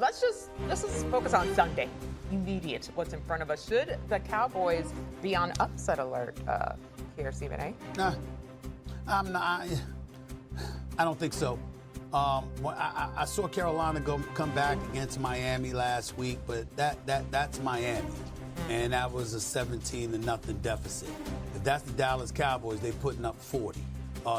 let's just focus on Sunday. Immediate, what's in front of us. Should the Cowboys be on upset alert here, Stephen A? I'm not. I don't think so. I saw Carolina come back against Miami last week, but that's Miami, and that was a 17-0 deficit. If that's the Dallas Cowboys, they're putting up 40.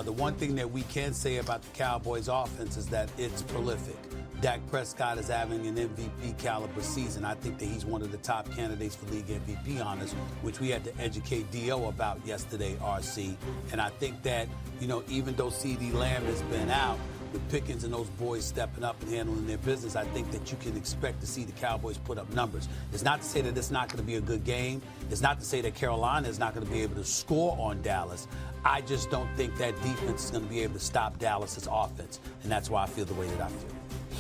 The one thing that we can say about the Cowboys offense is that it's prolific. Dak Prescott is having an MVP caliber season. I think that he's one of the top candidates for league MVP honors, which we had to educate D.O. about yesterday, RC. And I think that, even though C.D. Lamb has been out, with Pickens and those boys stepping up and handling their business, I think that you can expect to see the Cowboys put up numbers. It's not to say that it's not going to be a good game. It's not to say that Carolina is not going to be able to score on Dallas. I just don't think that defense is going to be able to stop Dallas's offense, and that's why I feel the way that I feel.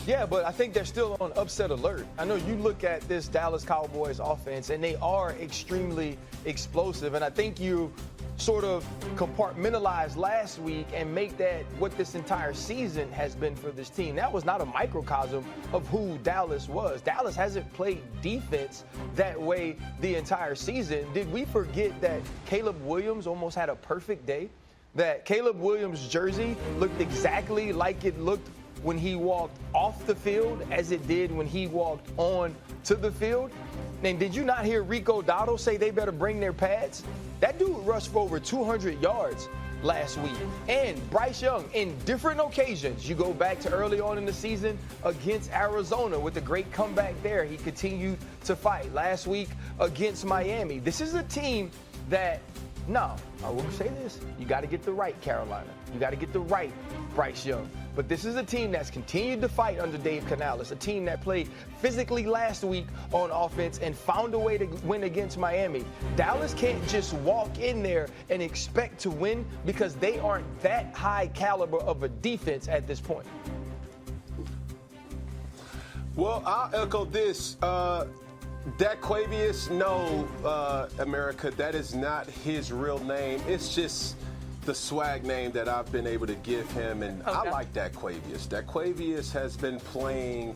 Yeah, but I think they're still on upset alert. I know you look at this Dallas Cowboys offense, and they are extremely explosive, and I think you sort of compartmentalize last week and make that what this entire season has been for this team. That was not a microcosm of who Dallas was. Dallas hasn't played defense that way the entire season. Did we forget that Caleb Williams almost had a perfect day? That Caleb Williams' jersey looked exactly like it looked when he walked off the field as it did when he walked on to the field? And did you not hear Rico Dotto say they better bring their pads? That dude rushed for over 200 yards last week. And Bryce Young, in different occasions, you go back to early on in the season against Arizona with a great comeback there. He continued to fight. Last week against Miami. This is a team that, I will say this, you got to get the right Carolina. You got to get the right Bryce Young. But this is a team that's continued to fight under Dave Canales, a team that played physically last week on offense and found a way to win against Miami. Dallas can't just walk in there and expect to win because they aren't that high caliber of a defense at this point. Well, I'll echo this. Daquavius, no, America, that is not his real name. It's just the swag name that I've been able to give him, and okay. I like Daquavius. Daquavius has been playing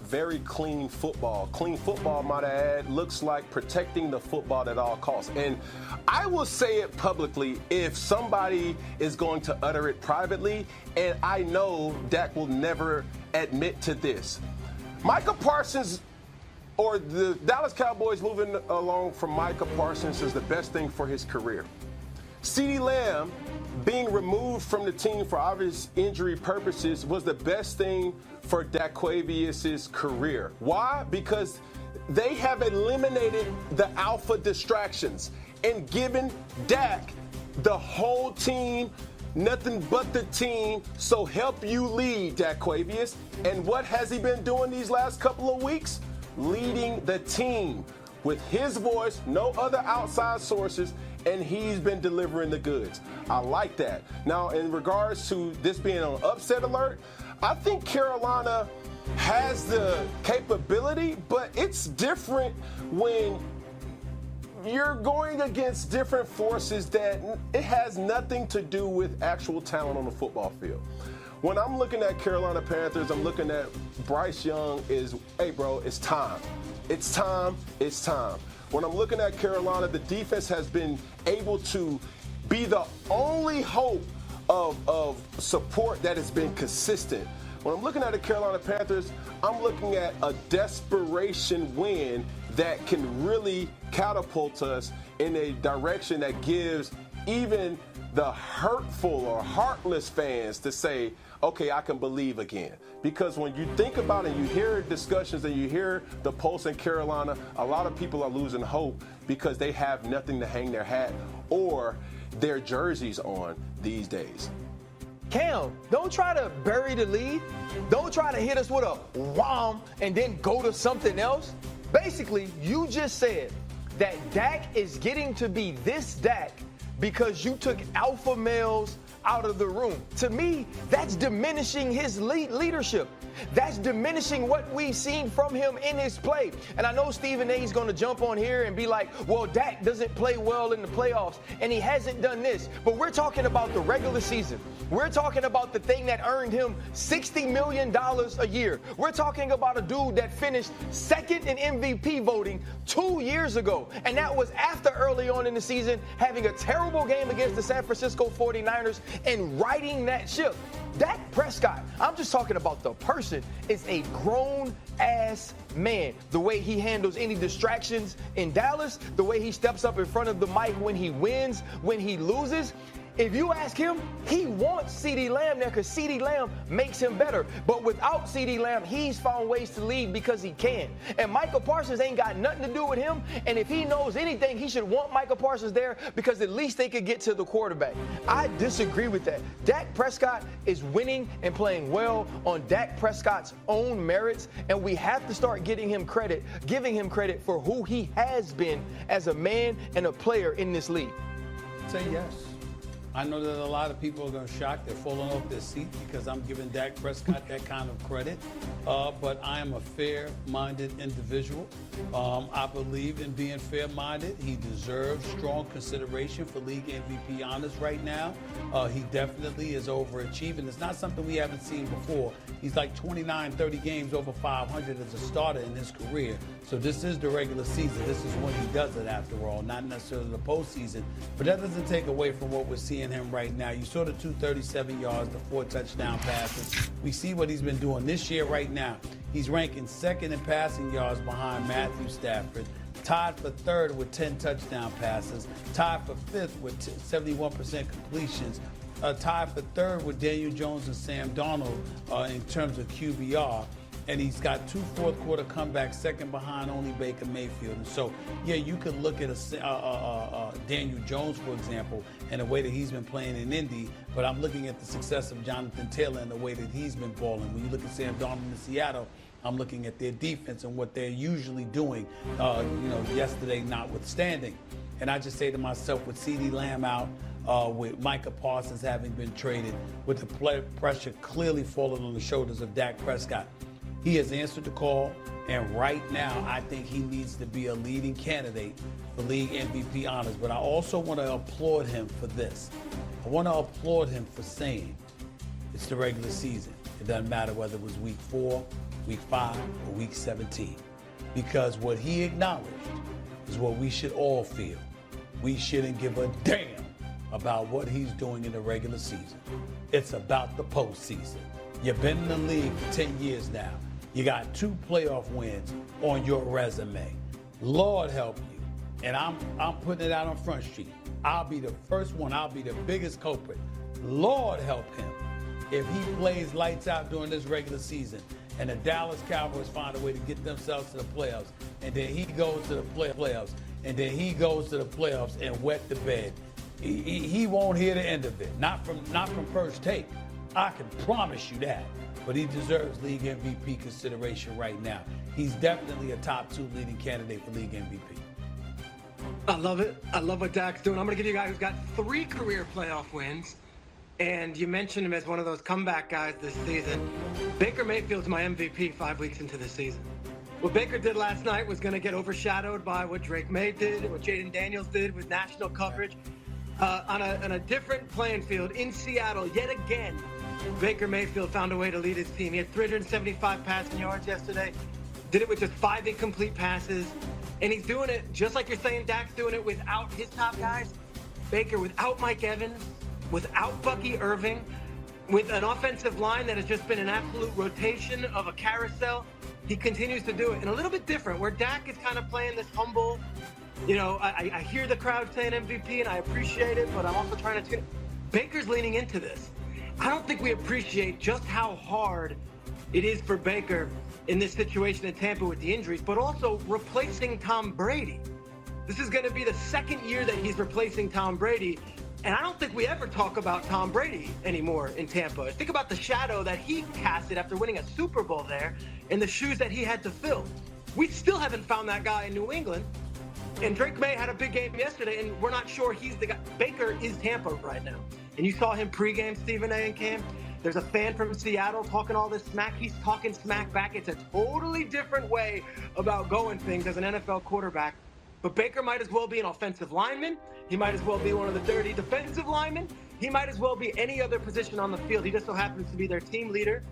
very clean football. Clean football, might I add, looks like protecting the football at all costs. And I will say it publicly if somebody is going to utter it privately, and I know Dak will never admit to this. Micah Parsons, or the Dallas Cowboys moving along from Micah Parsons, is the best thing for his career. CeeDee Lamb being removed from the team for obvious injury purposes was the best thing for Daquavius' career. Why? Because they have eliminated the alpha distractions and given Dak the whole team, nothing but the team, so help you lead, Daquavius. And what has he been doing these last couple of weeks? Leading the team with his voice, no other outside sources, and he's been delivering the goods. I like that. Now, in regards to this being on upset alert, I think Carolina has the capability, but it's different when you're going against different forces that it has nothing to do with actual talent on the football field. When I'm looking at Carolina Panthers, I'm looking at Bryce Young hey, bro, it's time. It's time. It's time. When I'm looking at Carolina, the defense has been able to be the only hope of support that has been consistent. When I'm looking at the Carolina Panthers, I'm looking at a desperation win that can really catapult us in a direction that gives even the hurtful or heartless fans to say, okay, I can believe again. Because when you think about it, you hear discussions and you hear the pulse in Carolina, a lot of people are losing hope because they have nothing to hang their hat or their jerseys on these days. Cam, don't try to bury the lead. Don't try to hit us with a wham and then go to something else. Basically, you just said that Dak is getting to be this Dak because you took alpha males out of the room. To me, that's diminishing his leadership. That's diminishing what we've seen from him in his play. And I know Stephen A is going to jump on here and be like, well, Dak doesn't play well in the playoffs, and he hasn't done this. But we're talking about the regular season. We're talking about the thing that earned him $60 million a year. We're talking about a dude that finished second in MVP voting 2 years ago. And that was after early on in the season having a terrible game against the San Francisco 49ers and riding that ship. Dak Prescott, I'm just talking about the person, is a grown-ass man. The way he handles any distractions in Dallas, the way he steps up in front of the mic when he wins, when he loses. If you ask him, he wants CeeDee Lamb there because CeeDee Lamb makes him better. But without CeeDee Lamb, he's found ways to lead because he can. And Micah Parsons ain't got nothing to do with him. And if he knows anything, he should want Micah Parsons there because at least they could get to the quarterback. I disagree with that. Dak Prescott is winning and playing well on Dak Prescott's own merits. And we have to start giving him credit for who he has been as a man and a player in this league. Say yes. I know that a lot of people are going to shock. They're falling off their seat because I'm giving Dak Prescott that kind of credit. But I am a fair-minded individual. I believe in being fair-minded. He deserves strong consideration for league MVP honors right now. He definitely is overachieving. It's not something we haven't seen before. He's like 29, 30 games over 500 as a starter in his career. So this is the regular season. This is when he does it, after all, not necessarily the postseason. But that doesn't take away from what we're seeing him right now. You saw the 237 yards, the 4 touchdown passes. We see what he's been doing this year right now. He's ranking second in passing yards behind Matthew Stafford, tied for third with 10 touchdown passes, tied for fifth with 71% completions, tied for third with Daniel Jones and Sam Darnold in terms of QBR. And he's got 2 fourth-quarter comebacks, second behind only Baker Mayfield. And so, yeah, you could look at Daniel Jones, for example, and the way that he's been playing in Indy, but I'm looking at the success of Jonathan Taylor and the way that he's been balling. When you look at Sam Darnold in Seattle, I'm looking at their defense and what they're usually doing, yesterday notwithstanding. And I just say to myself, with CeeDee Lamb out, with Micah Parsons having been traded, with the pressure clearly falling on the shoulders of Dak Prescott, he has answered the call, and right now I think he needs to be a leading candidate for league MVP honors. But I also want to applaud him for this. I want to applaud him for saying it's the regular season. It doesn't matter whether it was week 4, week 5, or week 17. Because what he acknowledged is what we should all feel. We shouldn't give a damn about what he's doing in the regular season. It's about the postseason. You've been in the league for 10 years now. You got 2 playoff wins on your resume. Lord help you. And I'm putting it out on Front Street. I'll be the first one. I'll be the biggest culprit. Lord help him if he plays lights out during this regular season and the Dallas Cowboys find a way to get themselves to the playoffs, and then he goes to the playoffs, and then he goes to the playoffs and wet the bed. He won't hear the end of it. Not from first take. I can promise you that. But he deserves league MVP consideration right now. He's definitely a top 2 leading candidate for league MVP. I love it. I love what Dak's doing. I'm going to give you a guy who's got 3 career playoff wins. And you mentioned him as one of those comeback guys this season. Baker Mayfield's my MVP 5 weeks into the season. What Baker did last night was going to get overshadowed by what Drake May did, what Jayden Daniels did with national coverage. On a different playing field in Seattle, yet again, Baker Mayfield found a way to lead his team. He had 375 passing yards yesterday, did it with just 5 incomplete passes, and he's doing it, just like you're saying, Dak's doing it without his top guys. Baker without Mike Evans, without Bucky Irving, with an offensive line that has just been an absolute rotation of a carousel. He continues to do it, and a little bit different, where Dak is kind of playing this humble, I hear the crowd saying MVP, and I appreciate it, but I'm also trying to tune it. Baker's leaning into this. I don't think we appreciate just how hard it is for Baker in this situation in Tampa with the injuries, but also replacing Tom Brady. This is going to be the second year that he's replacing Tom Brady, and I don't think we ever talk about Tom Brady anymore in Tampa. Think about the shadow that he casted after winning a Super Bowl there and the shoes that he had to fill. We still haven't found that guy in New England. And Drake May had a big game yesterday, and we're not sure he's the guy. Baker is Tampa right now. and you saw him pregame, Stephen A. and Cam, there's a fan from Seattle talking all this smack. He's talking smack back. It's a totally different way about going things as an NFL quarterback. But Baker might as well be an offensive lineman. He might as well be one of the dirty defensive linemen. He might as well be any other position on the field. He just so happens to be their team leader,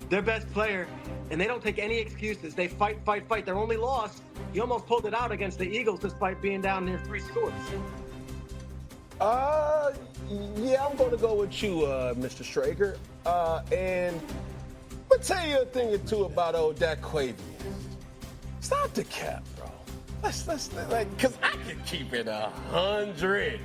their best player, and they don't take any excuses. They fight, fight, fight. Their only loss, he almost pulled it out against the Eagles despite being down near 3 scores. Yeah, I'm going to go with you, Mr. Strager. And I'm going to tell you a thing or two about old Dak Quavius. Stop the cap, bro. Let's because I can keep it 100.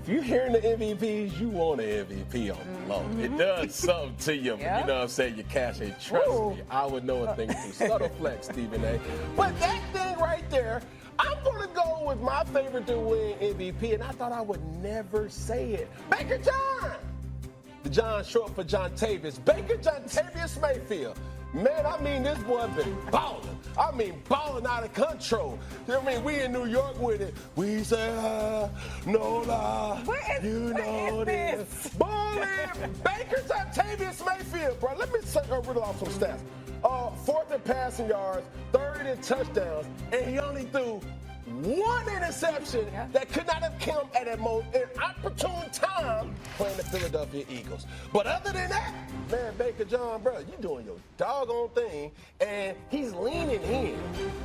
If you're hearing the MVPs, you want an MVP on the low. It does something to you. Yeah. You know what I'm saying? Your cash ain't trust me. I would know a thing through subtle flex, Stephen A. But that thing right there, I'm going to go with my favorite to win MVP, and I thought I would never say it. Baker John. The John short for John Tavius. Baker John Tavius Mayfield. Man, I mean, this boy been balling. I mean, balling out of control. I mean, we in New York with it. We say, no lie. You know this. Balling. Baker's Octavius Mayfield, bro. Let me riddle off some stats. 4th in passing yards, 3rd in touchdowns, and he only threw 1 interception that could not have come at an opportune time playing the Philadelphia Eagles. But other than that, man, Baker John, bro, you doing your doggone thing, and he's leaning in.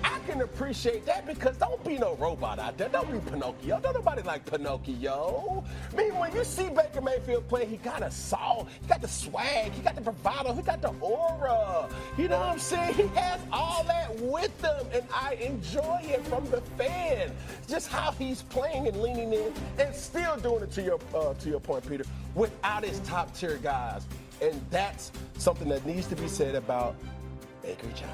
I can appreciate that because don't be no robot out there. Don't be Pinocchio. Don't nobody like Pinocchio. I mean, when you see Baker Mayfield play, he got a soul. He got the swag. He got the bravado. He got the aura. You know what I'm saying? He has all that with him, and I enjoy it from the fan. Just how he's playing and leaning in and still doing it to your point, Peter, without his top tier guys. And that's something that needs to be said about Baker John.